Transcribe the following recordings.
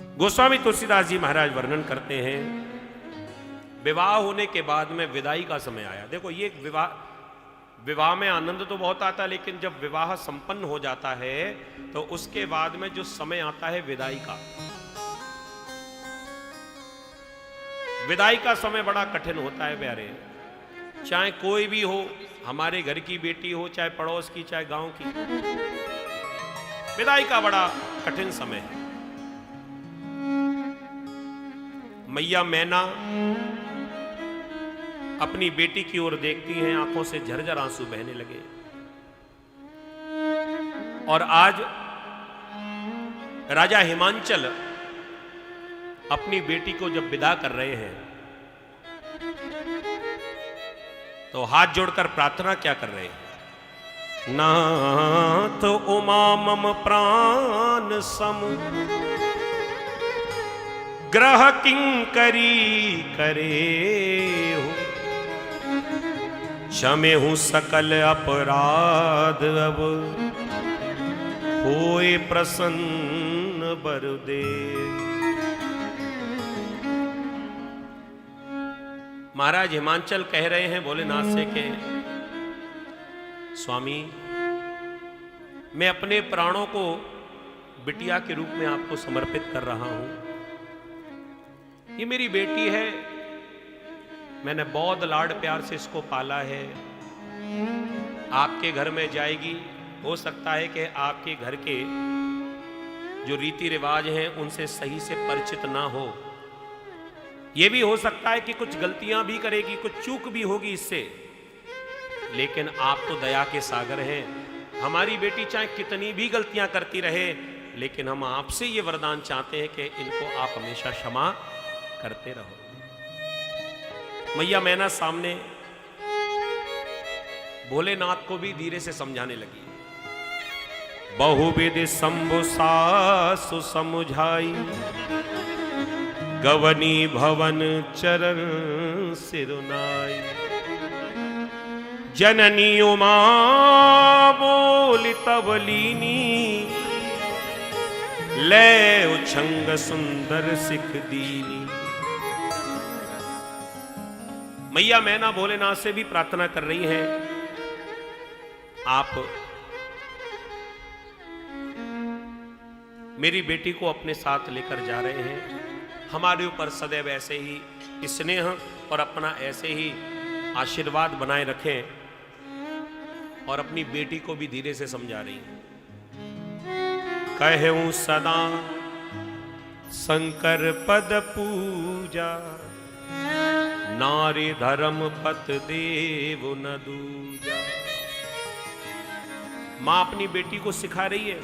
गोस्वामी तुलसीदास जी महाराज वर्णन करते हैं, विवाह होने के बाद में विदाई का समय आया। देखो ये विवाह में आनंद तो बहुत आता है, लेकिन जब विवाह संपन्न हो जाता है तो उसके बाद में जो समय आता है विदाई का, विदाई का समय बड़ा कठिन होता है प्यारे। चाहे कोई भी हो, हमारे घर की बेटी हो, चाहे पड़ोस की, चाहे गांव की, विदाई का बड़ा कठिन समय है। मैया मैना अपनी बेटी की ओर देखती हैं, आंखों से झरझर आंसू बहने लगे। और आज राजा हिमांचल अपनी बेटी को जब विदा कर रहे हैं तो हाथ जोड़कर प्रार्थना क्या कर रहे हैं? नाथ उमा मम प्राण सम ग्रह किंकरी करे हो, क्षमे हूं सकल अपराध अब होए प्रसन्न बरदेव। महाराज हिमांचल कह रहे हैं भोलेनाथ से कि स्वामी, मैं अपने प्राणों को बिटिया के रूप में आपको समर्पित कर रहा हूं। ये मेरी बेटी है, मैंने बहुत लाड प्यार से इसको पाला है। आपके घर में जाएगी, हो सकता है कि आपके घर के जो रीति रिवाज हैं उनसे सही से परिचित ना हो। यह भी हो सकता है कि कुछ गलतियां भी करेगी, कुछ चूक भी होगी इससे, लेकिन आप तो दया के सागर हैं। हमारी बेटी चाहे कितनी भी गलतियां करती रहे, लेकिन हम आपसे ये वरदान चाहते हैं कि इनको आप हमेशा क्षमा करते रहो। मैया मैना सामने भोलेनाथ को भी धीरे से समझाने लगी। बहुविधि शंभु सासु समुझाई, गवनी भवन चरण सिरुनाई। जननी उमा बोली तबलीनी, ले उछंग सुंदर सिख दीनी। मैया मैना भोलेनाथ से भी प्रार्थना कर रही है, आप मेरी बेटी को अपने साथ लेकर जा रहे हैं, हमारे ऊपर सदैव ऐसे ही स्नेह और अपना ऐसे ही आशीर्वाद बनाए रखें। और अपनी बेटी को भी धीरे से समझा रही है। कहूं सदा शंकर पद पूजा, नारी धर्म पत देव न दूजा। मां अपनी बेटी को सिखा रही है,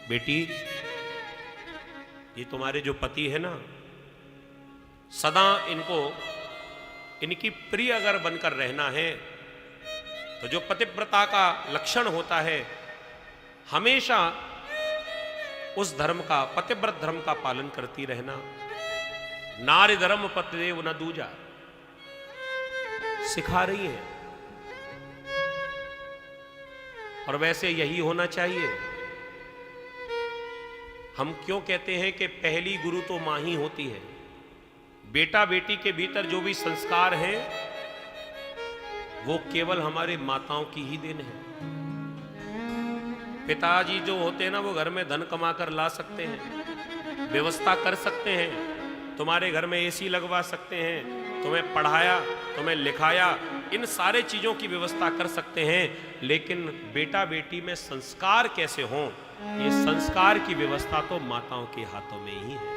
बेटी ये तुम्हारे जो पति है ना, सदा इनकी प्रिय अगर बनकर रहना है तो जो पतिव्रता का लक्षण होता है, हमेशा उस धर्म का, पतिव्रत धर्म का पालन करती रहना। नारी धर्म पति देव न दूजा सिखा रही है। और वैसे यही होना चाहिए। हम क्यों कहते हैं कि पहली गुरु तो मां ही होती है। बेटा बेटी के भीतर जो भी संस्कार हैं वो केवल हमारे माताओं की ही देन है। पिताजी जो होते हैं ना, वो घर में धन कमा कर ला सकते हैं, व्यवस्था कर सकते हैं, तुम्हारे घर में एसी लगवा सकते हैं, तुम्हें पढ़ाया, तुम्हें लिखाया, इन सारे चीजों की व्यवस्था कर सकते हैं, लेकिन बेटा बेटी में संस्कार कैसे हों, ये संस्कार की व्यवस्था तो माताओं के हाथों में ही है।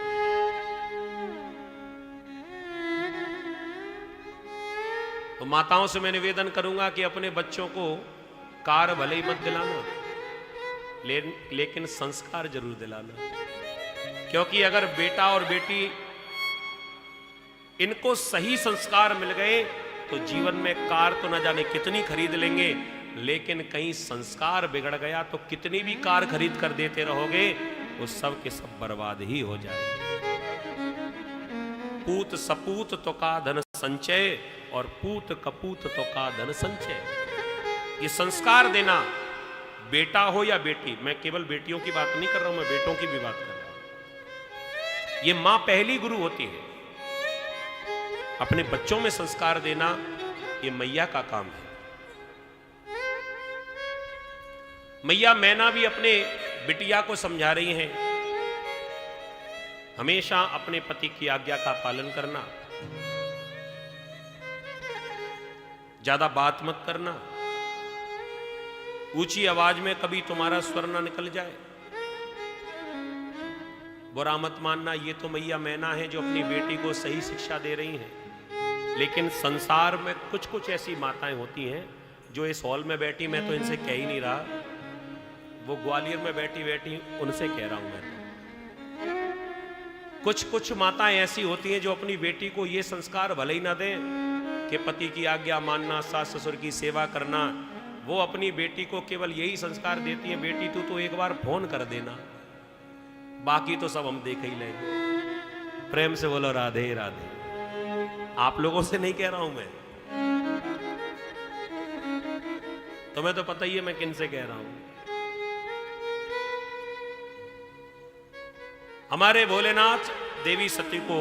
तो माताओं से मैं निवेदन करूंगा कि अपने बच्चों को कार भले ही मत दिलाना, लेकिन संस्कार जरूर दिलाना। क्योंकि अगर बेटा और बेटी इनको सही संस्कार मिल गए तो जीवन में कार तो न जाने कितनी खरीद लेंगे, लेकिन कहीं संस्कार बिगड़ गया तो कितनी भी कार खरीद कर देते रहोगे, वो सब के सब बर्बाद ही हो जाएंगे। पूत सपूत तो का धन संचय, और पूत कपूत तो का धन संचय। ये संस्कार देना, बेटा हो या बेटी, मैं केवल बेटियों की बात नहीं कर रहा हूं, मैं बेटों की भी बात कर रहा हूं। ये मां पहली गुरु होती है। अपने बच्चों में संस्कार देना ये मैया का काम है। मैया मैना भी अपने बिटिया को समझा रही हैं, हमेशा अपने पति की आज्ञा का पालन करना, ज्यादा बात मत करना, ऊंची आवाज में कभी तुम्हारा स्वर ना निकल जाए, बुरा मत मानना। ये तो मैया मैना है जो अपनी बेटी को सही शिक्षा दे रही हैं। लेकिन संसार में कुछ कुछ ऐसी माताएं होती हैं जो इस हॉल में बैठी, मैं तो इनसे कह ही नहीं रहा, वो ग्वालियर में बैठी बैठी उनसे कह रहा हूं मैं तो। कुछ माताएं ऐसी होती हैं जो अपनी बेटी को ये संस्कार भले ही ना दें कि पति की आज्ञा मानना, सास ससुर की सेवा करना, वो अपनी बेटी को केवल यही संस्कार देती है, बेटी तू तो एक बार फोन कर देना, बाकी तो सब हम देख ही लेंगे। प्रेम से बोलो राधे राधे। आप लोगों से नहीं कह रहा हूं मैं, तुम्हें तो पता ही है मैं किन से कह रहा हूं। हमारे भोलेनाथ देवी सती को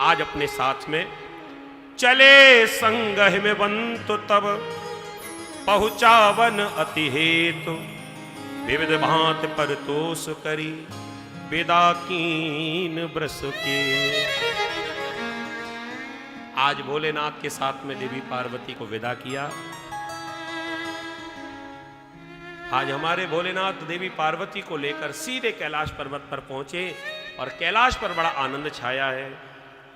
आज अपने साथ में चले संगह में बंतु तब पहुंचावन अति हेतु विविध भांत पर तोष करी विदा कीन ब्रस के। आज भोलेनाथ के साथ में देवी पार्वती को विदा किया। आज हमारे भोलेनाथ देवी पार्वती को लेकर सीधे कैलाश पर्वत पर पहुंचे और कैलाश पर बड़ा आनंद छाया है।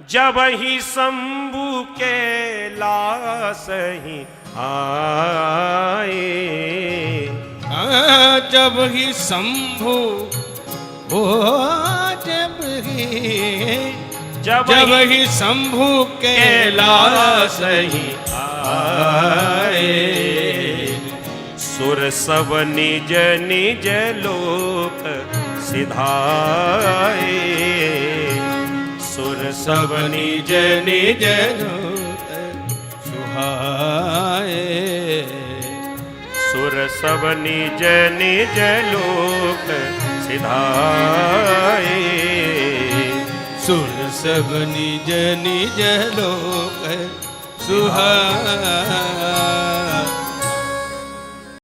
जब ही शंभु कैलाश ही आए, जब ही शंभु जब ही शंभु कैलाश ही आए, सुर सब निज निज लोक सिधाए, सुर सब निज निज लोक सुहाए, सुर सब निज निज लोक सिधाए, सुर सब निज निज लोक सुहाए।